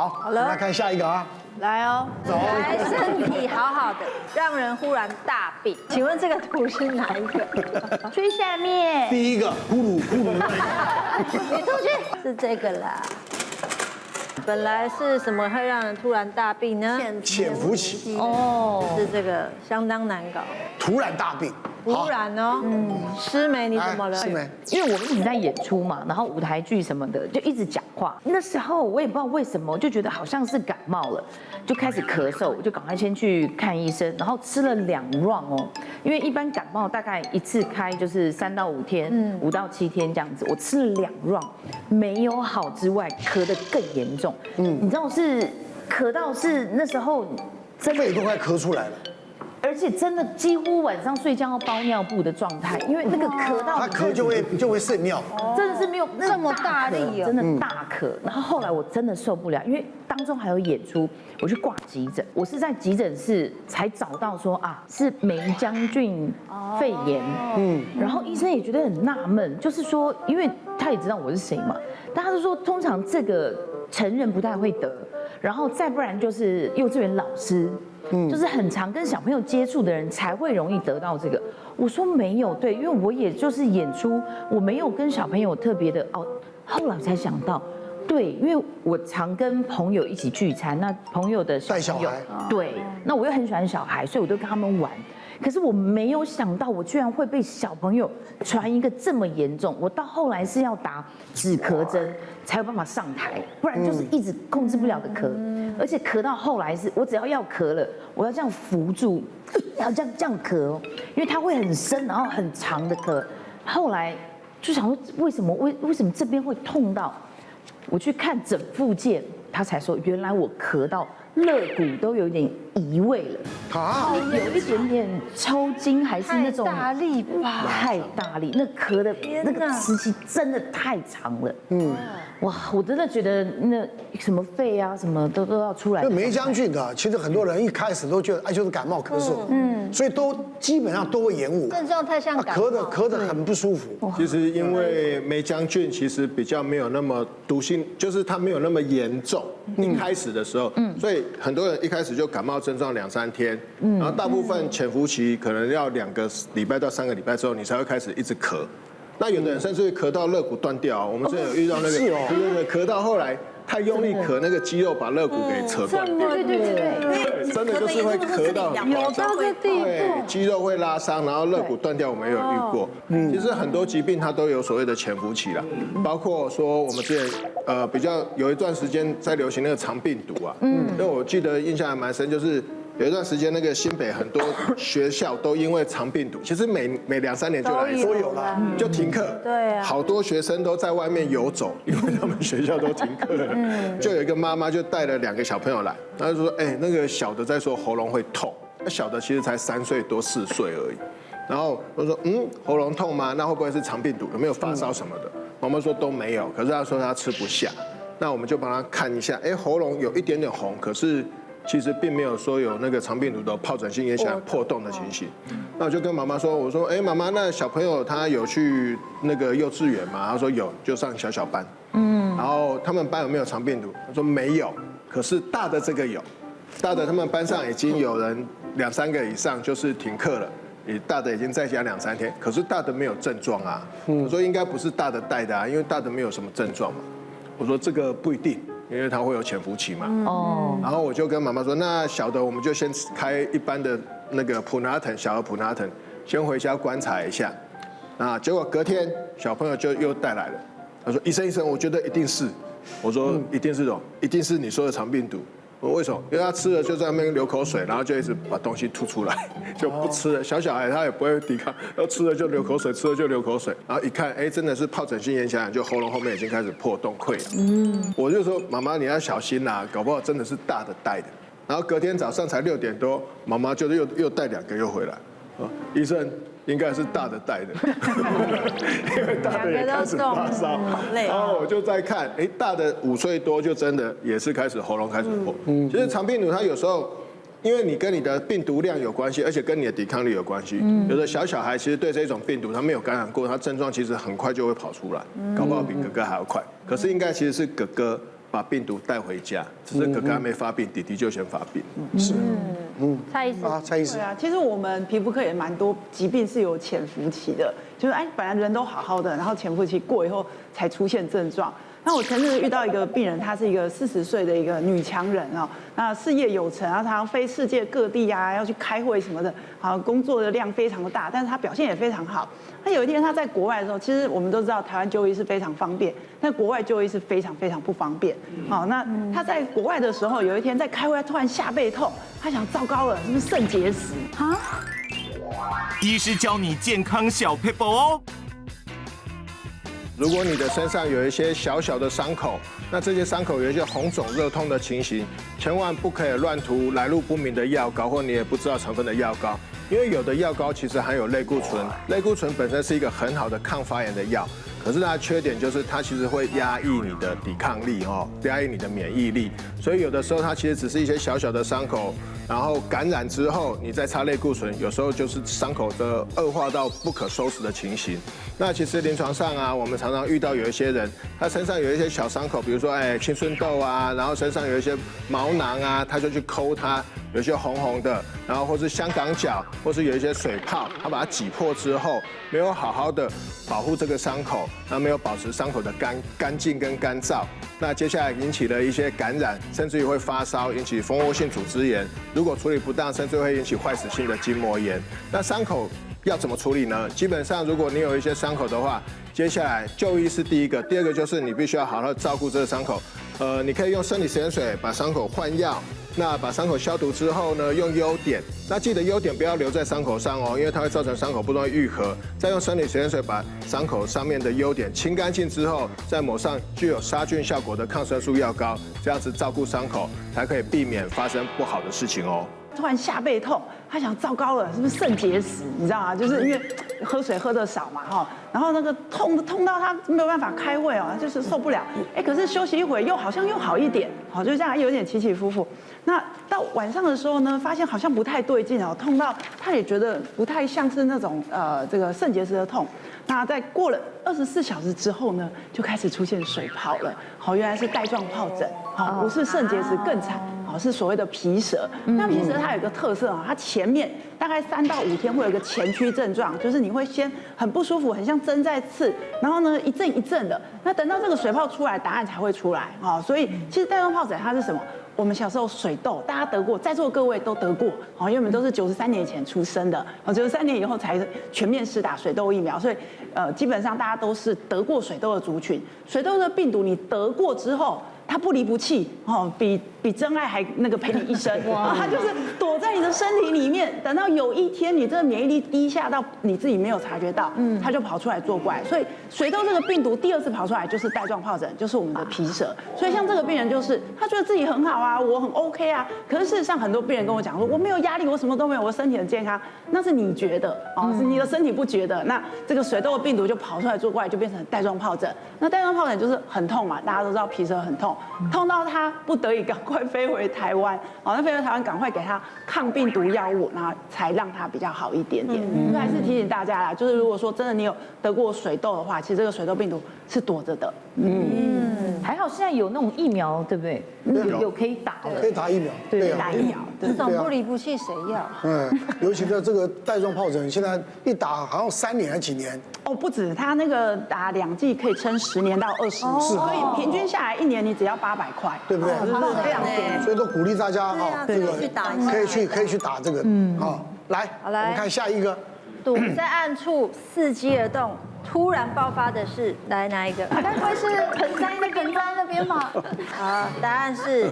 好了，来看下一个啊。来哦，来，身体好好的，让人忽然大病。请问这个图是哪一个？最下面。第一个呼噜呼噜，你出去。是这个啦。本来是什么会让人突然大病呢？潜伏期哦，是这个相当难搞。突然大病，突然哦，诗梅你怎么了？诗梅，因为我们一直在演出嘛，然后舞台剧什么的就一直讲话。那时候我也不知道为什么，我就觉得好像是感冒了，就开始咳嗽，我就赶快先去看医生，然后吃了2 round 哦，因为一般感冒大概一次开就是3到5天，5到7天这样子。我吃了2 round， 没有好之外，咳得更严重。你知道是咳到是那时候真的肺都快咳出来了。而且真的几乎晚上睡觉要包尿布的状态，因为那个咳到他咳就会渗尿，真的是没有这么大力哦，真的大咳。然后后来我真的受不了，因为当中还有演出，我去挂急诊，我是在急诊室才找到说啊是梅将军肺炎，然后医生也觉得很纳闷，就是说因为他也知道我是谁嘛，但他就说通常这个成人不太会得，然后再不然就是幼稚园老师。就是很常跟小朋友接触的人才会容易得到这个。我说没有，对，因为我也就是演出，我没有跟小朋友特别的哦。后来才想到，对，因为我常跟朋友一起聚餐，那朋友的小朋友，对，那我又很喜欢小孩，所以我都跟他们玩。可是我没有想到，我居然会被小朋友传一个这么严重。我到后来是要打止咳针才有办法上台，不然就是一直控制不了的咳。而且咳到后来是我只要咳了，我要这样扶住，要这样咳哦，因为它会很深，然后很长的咳。后来就想说，为什么这边会痛到？我去看整复健，他才说原来我咳到肋骨都有点移位了，啊，有一点点抽筋，还是那种太大力吧？太大力，那咳的那个时期真的太长了。哇，我真的觉得那什么肺啊什么都要出来。就梅将军的，其实很多人一开始都觉得哎就是感冒咳嗽，所以都基本上都会延误，症状太像感冒，咳得很不舒服。其实因为梅将军其实比较没有那么毒性，就是它没有那么严重，一开始的时候，所以很多人一开始就感冒症状2、3天，然后大部分潜伏期可能要2个礼拜到3个礼拜之后，你才会开始一直咳。那有的人甚至会咳到肋骨断掉，我们之前有遇到那个，对，咳到后来太用力咳，那个肌肉把肋骨给扯断掉。对，真的就是会咳到很夸张，对，肌肉会拉伤，然后肋骨断掉，我们也有遇过。其实很多疾病它都有所谓的潜伏期啦，包括说我们之前比较有一段时间在流行那个肠病毒啊，因为我记得印象还蛮深，就是有一段时间那个新北很多学校都因为肠病毒，其实每2、3年就来一次，都有了，就停课，对啊，好多学生都在外面游走，因为他们学校都停课了。就有一个妈妈就带了2个小朋友来，她就说，哎，那个小的在说喉咙会痛，那小的其实才3岁多4岁而已。然后我说，喉咙痛吗？那会不会是肠病毒？有没有发烧什么的？妈妈说都没有，可是她说她吃不下。那我们就帮她看一下，哎，喉咙有一点点红，可是其实并没有说有那个肠病毒的疱疹性咽峡破洞的情形。那我就跟妈妈说，我说，哎，妈妈，那小朋友他有去那个幼稚园吗？她说有，就上小班。然后他们班有没有肠病毒？她说没有，可是大的这个有，大的他们班上已经有人2、3个以上就是停课了。大的已经在家2、3天，可是大的没有症状啊。我说应该不是大的带的啊，因为大的没有什么症状嘛。我说这个不一定，因为它会有潜伏期嘛。然后我就跟妈妈说，那小的我们就先开一般的那个普拿疼，小儿普拿疼，先回家观察一下。那结果隔天小朋友就又带来了，他说医生，我觉得一定是。我说一定是什么？一定是你说的肠病毒。我为什么？因为他吃了就在那边流口水，然后就一直把东西吐出来，就不吃了。小孩他也不会抵抗，要吃了就流口水，吃了就流口水。然后一看，哎，真的是疱疹性咽峡炎，就喉咙后面已经开始破洞溃疡。我就说妈妈你要小心啦，搞不好真的是大的带的。然后隔天早上才6点多，妈妈就又带2个又回来，医生。应该是大的带的，因为大的也开始发烧，然后我就在看，哎，大的5岁多就真的也是开始喉咙开始破。其实肠病毒它有时候，因为你跟你的病毒量有关系，而且跟你的抵抗力有关系。有的小孩其实对这种病毒他没有感染过，他症状其实很快就会跑出来，搞不好比哥哥还要快。可是应该其实是哥哥把病毒带回家，只是哥哥还没发病，弟弟就先发病。蔡医师啊，蔡医师对，啊，其实我们皮肤科也蛮多疾病是有潜伏期的，就是本来人都好好的，然后潜伏期过以后才出现症状。那我前阵子遇到一个病人，她是一个40岁的一个女强人啊，那事业有成，然后常飞世界各地啊，要去开会什么的，好，工作的量非常的大，但是她表现也非常好。那有一天她在国外的时候，其实我们都知道台湾就医是非常方便，但国外就医是非常非常不方便。好，那她在国外的时候，有一天在开会，突然下背痛，她想糟糕了，是不是肾结石啊？医师教你健康小撇步哦。如果你的身上有一些小小的伤口，那这些伤口有一些红肿热痛的情形，千万不可以乱涂来路不明的药膏，或你也不知道成分的药膏，因为有的药膏其实含有类固醇，类固醇本身是一个很好的抗发炎的药。可是它的缺点就是它其实会压抑你的抵抗力压抑你的免疫力，所以有的时候它其实只是一些小小的伤口，然后感染之后你再擦类固醇，有时候就是伤口的恶化到不可收拾的情形。那其实临床上啊，我们常常遇到有一些人，他身上有一些小伤口，比如说青春痘啊，然后身上有一些毛囊啊，他就去抠它，有一些红红的，然后或是香港脚，或是有一些水泡，他把它挤破之后，没有好好的保护这个伤口，那没有保持伤口的干净跟干燥，那接下来引起了一些感染，甚至于会发烧，引起蜂窝性组织炎，如果处理不当，甚至会引起坏死性的筋膜炎。那伤口要怎么处理呢？基本上，如果你有一些伤口的话，接下来就医是第一个，第二个就是你必须要好好照顾这个伤口。你可以用生理食盐水把伤口换药。那把伤口消毒之后呢，用优碘，那记得优碘不要留在伤口上哦，因为它会造成伤口不容易愈合。再用生理食盐水把伤口上面的优碘清干净之后，再抹上具有杀菌效果的抗生素药膏，这样子照顾伤口，才可以避免发生不好的事情哦。突然下背痛，他想糟糕了，是不是肾结石？你知道吗？就是因为喝水喝得少嘛，然后那个痛到他没有办法开会哦，就是受不了。可是休息一会又好像又好一点，就这样有点起起伏伏。那到晚上的时候呢，发现好像不太对劲哦，痛到他也觉得不太像是那种这个肾结石的痛。那在过了24小时之后呢，就开始出现水泡了。原来是带状疱疹，不是肾结石更惨。是所谓的皮蛇。那皮蛇它有一个特色它前面大概3到5天会有一个前驱症状，就是你会先很不舒服，很像针在刺，然后呢一阵一阵的。那等到这个水泡出来，答案才会出来所以其实带状疱疹它是什么？我们小时候水痘，大家得过，在座各位都得过因为我们都是93年以前出生的，93年以后才全面施打水痘疫苗，所以基本上大家都是得过水痘的族群。水痘的病毒你得过之后，它不离不弃比真爱还那个陪你一生，它就是躲在你的身体里面，等到有一天你这个免疫力低下到你自己没有察觉到，它就跑出来作怪。所以水痘这个病毒第2次跑出来就是带状疱疹，就是我们的皮蛇。所以像这个病人就是他觉得自己很好啊，我很 OK 啊，可是事实上很多病人跟我讲说我没有压力，我什么都没有，我身体很健康，那是你觉得是你的身体不觉得。那这个水痘的病毒就跑出来作怪，就变成带状疱疹。那带状疱疹就是很痛嘛，大家都知道皮蛇很痛，痛到他不得已赶快飞回台湾，那飞回台湾赶快给他抗病毒药物，然后才让他比较好一点点。所以还是提醒大家啦，就是如果说真的你有得过水痘的话，其实这个水痘病毒是躲着的。还好现在有那种疫苗，对不对？有可以打的，可以打疫苗，对，啊打疫苗。这种不离不弃谁要？尤其在这个带状疱疹，现在一打好像3年还几年。不止，他那个打2剂可以撑10年到20年，所以平均下来1年你只要800块，对不对？就是非常便宜。所以都鼓励大家这个去打一下，可以去打这个。来，我们看下一个。躲在暗处伺机而动，突然爆发的是来哪一个？该不会是盆栽那边吗？好，答案是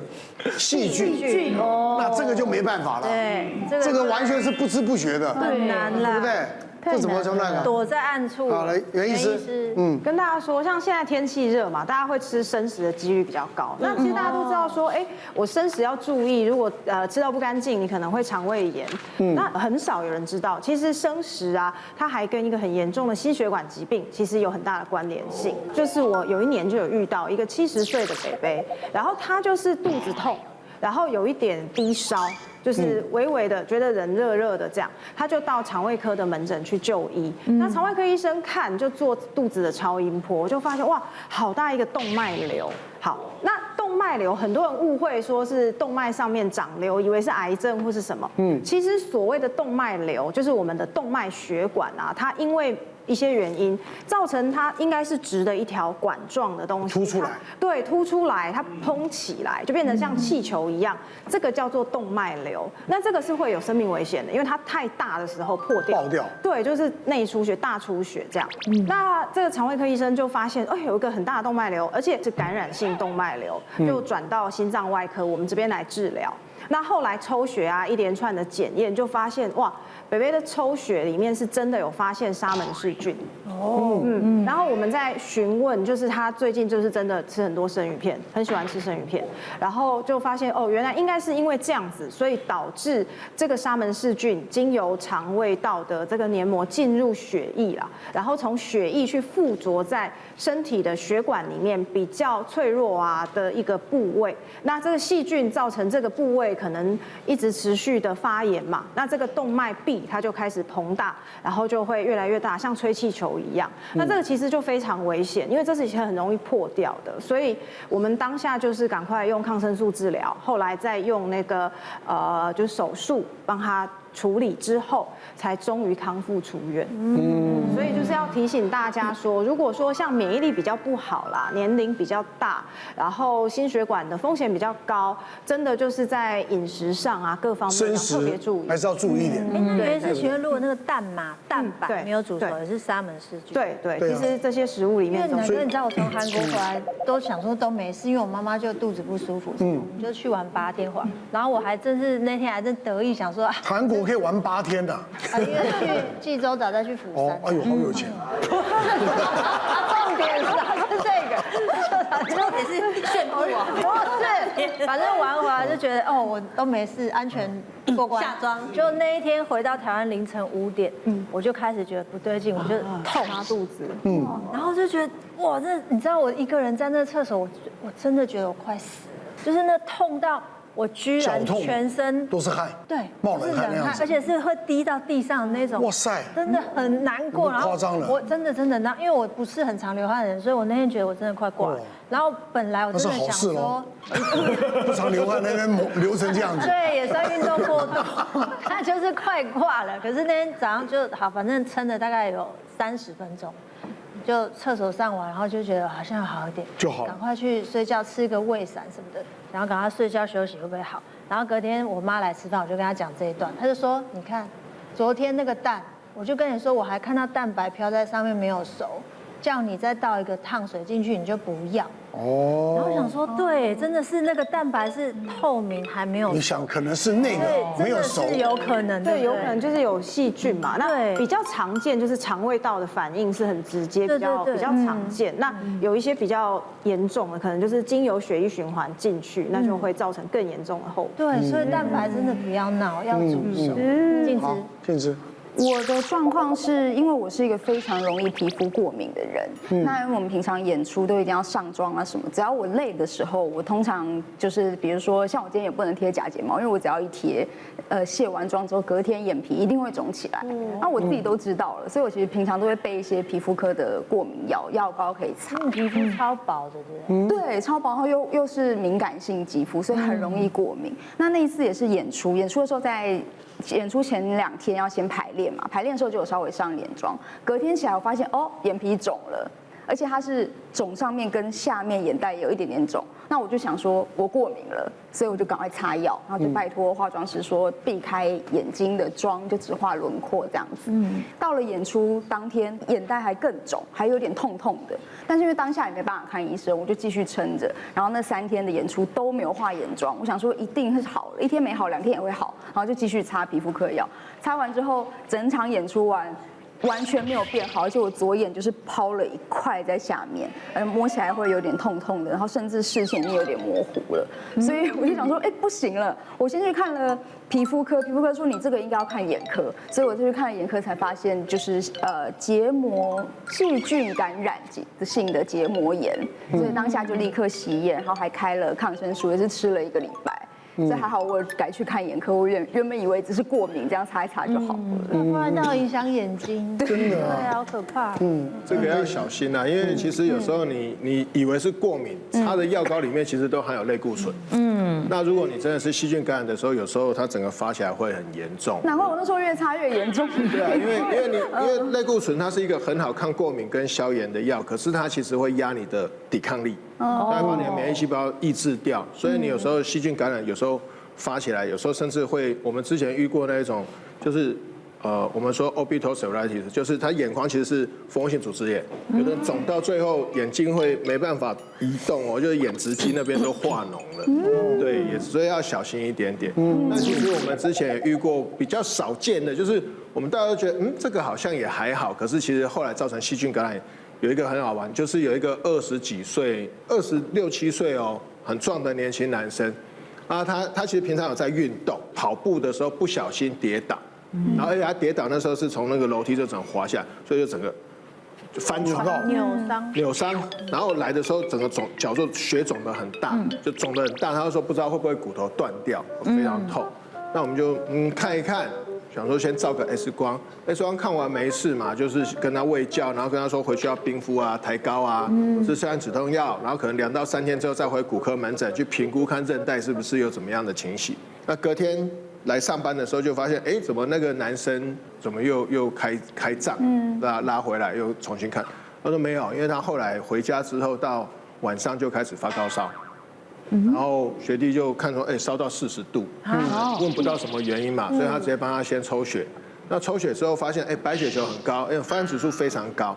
细菌那这个就没办法了。对，这个完全是不知不觉的，很难啦，对不对？这怎么成那个？躲在暗处。好，来，袁医师，跟大家说，像现在天气热嘛，大家会吃生食的几率比较高。那其实大家都知道说，我生食要注意，如果吃到不干净，你可能会肠胃炎。那很少有人知道，其实生食啊，它还跟一个很严重的心血管疾病其实有很大的关联性。就是我有一年就有遇到一个70岁的伯伯，然后他就是肚子痛，然后有一点低烧。就是微微的觉得人热热的这样，他就到肠胃科的门诊去就医。那肠胃科医生就做肚子的超音波，就发现哇，好大一个动脉瘤。好，那动动脉瘤，很多人误会说是动脉上面长瘤，以为是癌症或是什么。其实所谓的动脉瘤，就是我们的动脉血管啊，它因为一些原因造成它应该是直的一条管状的东西凸出来，对，凸出来，它膨起来，就变成像气球一样，这个叫做动脉瘤。那这个是会有生命危险的，因为它太大的时候破掉，爆掉，对，就是内出血、大出血这样。那这个肠胃科医生就发现，有一个很大的动脉瘤，而且是感染性动脉瘤，就转到心脏外科我们这边来治疗。那后来抽血啊，一连串的检验就发现，哇，北北的抽血里面是真的有发现沙门氏菌。然后我们在询问，就是他最近就是真的吃很多生鱼片，很喜欢吃生鱼片，然后就发现原来应该是因为这样子，所以导致这个沙门氏菌经由肠胃道的这个黏膜进入血液啦，然后从血液去附着在身体的血管里面比较脆弱啊的一个部位。那这个细菌造成这个部位可能一直持续的发炎嘛，那这个动脉壁它就开始膨大，然后就会越来越大，像吹气球一样。那这个其实就非常危险，因为这是很容易破掉的，所以我们当下就是赶快用抗生素治疗，后来再用那个就是手术帮他处理之后，才终于康复出院。所以就是要提醒大家说，如果说像免疫力比较不好啦，年龄比较大，然后心血管的风险比较高，真的就是在饮食上啊各方面要特别注意，还是要注意一点。对，是请问如果那个蛋白没有煮熟，也是沙门氏菌？对，其实这些食物里因为面都哪个你知道我从韩国回来都想说都没事，因为我妈妈就肚子不舒服，就去玩8天回来，然后我还真是那天还真得意想说，韩国可以玩8天的，因为去济州岛再去釜山。哎呦，好有钱。重点是还是这个，重点是炫富啊，不是，反正玩回来就觉得我都没事，安全过关。下妆。就那一天回到台湾凌晨5点，我就开始觉得不对劲，我就痛拉肚子，然后就觉得哇，你知道我一个人在那厕所，我真的觉得我快死了，就是那痛到。我居然全身都是汗，对，冒冷汗那样子，而且是会滴到地上的那种。哇塞，真的很难过。然后夸张了，我真的，因为我不是很常流汗的人，所以我那天觉得我真的快挂了。然后本来我真的想说，不常流汗那边流成这样子，对，也算运动过度，那就是快挂了。可是那天早上就好，反正撑了大概有30分钟。就厕所上完，然后就觉得好像要好一点，就好，赶快去睡觉，吃个胃散什么的，然后赶快睡觉休息会不会好？然后隔天我妈来吃饭，我就跟她讲这一段，她就说：“你看，昨天那个蛋，我就跟你说，我还看到蛋白飘在上面没有熟，叫你再倒一个烫水进去，你就不要。”然后想说，对，真的是那个蛋白是透明还没有熟。你想可能是那个没有熟，是有可能，对，有可能就是有细菌嘛。那比较常见就是肠胃道的反应是很直接，比较常见。那有一些比较严重的，可能就是经由血液循环进去，那就会造成更严重的后果。对，所以蛋白真的不要闹，要煮熟。静之。我的状况是因为我是一个非常容易皮肤过敏的人，那因为我们平常演出都一定要上妆啊什么，只要我累的时候，我通常就是比如说像我今天也不能贴假睫毛，因为我只要一贴，卸完妆之后隔天眼皮一定会肿起来，那我自己都知道了，所以我其实平常都会备一些皮肤科的过敏药膏可以擦。你皮肤超薄的，对不对？对，超薄，然后又是敏感性肌肤，所以很容易过敏。那一次也是演出的时候在。演出前2天要先排练嘛，排练的时候就有稍微上眼妆，隔天起来我发现眼皮肿了，而且它是肿上面跟下面眼袋也有一点点肿，那我就想说我过敏了，所以我就赶快擦药，然后就拜托化妆师说避开眼睛的妆，就只画轮廓这样子。到了演出当天，眼袋还更肿，还有点痛痛的，但是因为当下也没办法看医生，我就继续撑着，然后那3天的演出都没有画眼妆，我想说一定是好了，一天没好2天也会好，然后就继续擦皮肤科药，擦完之后整场演出完。完全没有变好，而且我左眼就是抛了一块在下面，摸起来会有点痛痛的，然后甚至视线已经有点模糊了，所以我就想说，不行了，我先去看了皮肤科，皮肤科说你这个应该要看眼科，所以我就去看了眼科，才发现就是结膜细菌感染性的结膜炎，所以当下就立刻洗眼，然后还开了抗生素，也是吃了1个礼拜。所以还好我改去看眼科，我原本以为只是过敏，这样擦一擦就好了。不然那影响眼睛，真的对，好可怕。这个要小心啊，因为其实有时候你以为是过敏，擦的药膏里面其实都含有类固醇。那如果你真的是细菌感染的时候，有时候它整个发起来会很严重。难怪我那时候越擦越严重。对啊，因为类固醇它是一个很好抗过敏跟消炎的药，可是它其实会压你的抵抗力，它会把你的免疫细胞抑制掉，所以你有时候细菌感染有时候发起来，有时候甚至会，我们之前遇过那一种就是我们说 orbital cellulitis， 就是它眼眶其实是蜂窝性组织炎，有的肿到最后眼睛会没办法移动哦，就是眼直肌那边都化脓了，对，也所以要小心一点点。那其实我们之前也遇过比较少见的，就是我们大家都觉得这个好像也还好，可是其实后来造成细菌感染，有一个很好玩，就是有一个20几岁、26、7岁哦，很壮的年轻男生，啊，他其实平常有在运动，跑步的时候不小心跌倒。然后而且他跌倒那时候是从那个楼梯就整个滑下，所以就整个就翻船扭伤，然后来的时候整个脚就血肿得很大，就肿得很大。他就说不知道会不会骨头断掉，非常痛。那我们就看一看，想说先照个 X 光，X 光看完没事嘛，就是跟他卫教，然后跟他说回去要冰敷啊、抬高啊，吃消炎止痛药，然后可能2到3天之后再回骨科门诊去评估看韧带是不是有怎么样的情形。那隔天来上班的时候就发现，怎么那个男生怎么又开账，拉回来又重新看。他说没有，因为他后来回家之后到晚上就开始发高烧，然后学弟就看说，烧到40度，问不到什么原因嘛，所以他直接帮他先抽血。那抽血之后发现，白血球很高，发炎指数非常高。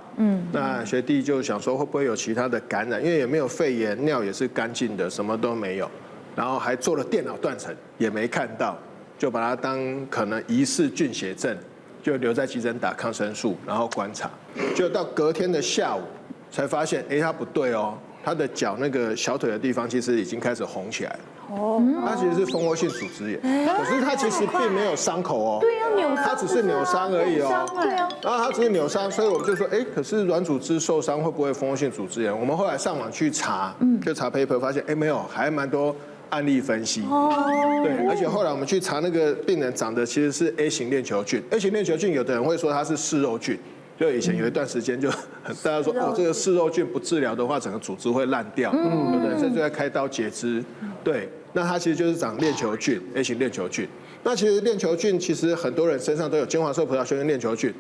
那学弟就想说会不会有其他的感染，因为也没有肺炎，尿也是干净的，什么都没有。然后还做了电脑断层，也没看到。就把它当可能疑似菌血症，就留在急诊打抗生素，然后观察。就到隔天的下午才发现，他不对哦，他的脚那个小腿的地方其实已经开始红起来了。它其实是蜂窝性组织炎，可是它其实并没有伤口哦。对呀，扭伤，它只是扭伤而已哦。然后它只是扭伤，所以我们就说，可是软组织受伤会不会蜂窝性组织炎？我们后来上网去查，就查 paper 发现，没有，还蛮多。案例分析，对，而且后来我们去查那个病人长的其实是 A 型链球菌。A 型链球菌有的人会说它是嗜肉菌，就以前有一段时间就大家说这个嗜肉菌不治疗的话，整个组织会烂掉，有的人甚至在开刀截肢。对，那它其实就是长链球菌 A 型链球菌。那其实链球菌其实很多人身上都有金黄色葡萄球菌链球菌。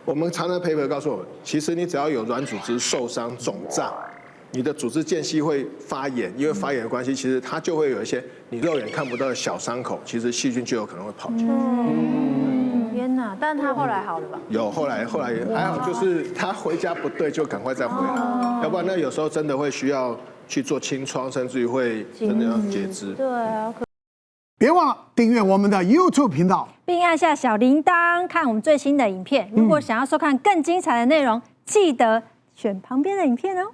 我们查那 paper 告诉我们，其实你只要有软组织受伤肿胀。你的组织间隙会发炎，因为发炎的关系，其实它就会有一些你肉眼看不到的小伤口，其实细菌就有可能会跑进去。天哪！但他后来好了吧？有，后来也还好，就是他回家不对，就赶快再回来，要不然那有时候真的会需要去做清创，甚至于会真的要截肢。对啊。别忘了订阅我们的 YouTube 频道，并按下小铃铛看我们最新的影片。如果想要收看更精彩的内容，记得选旁边的影片哦。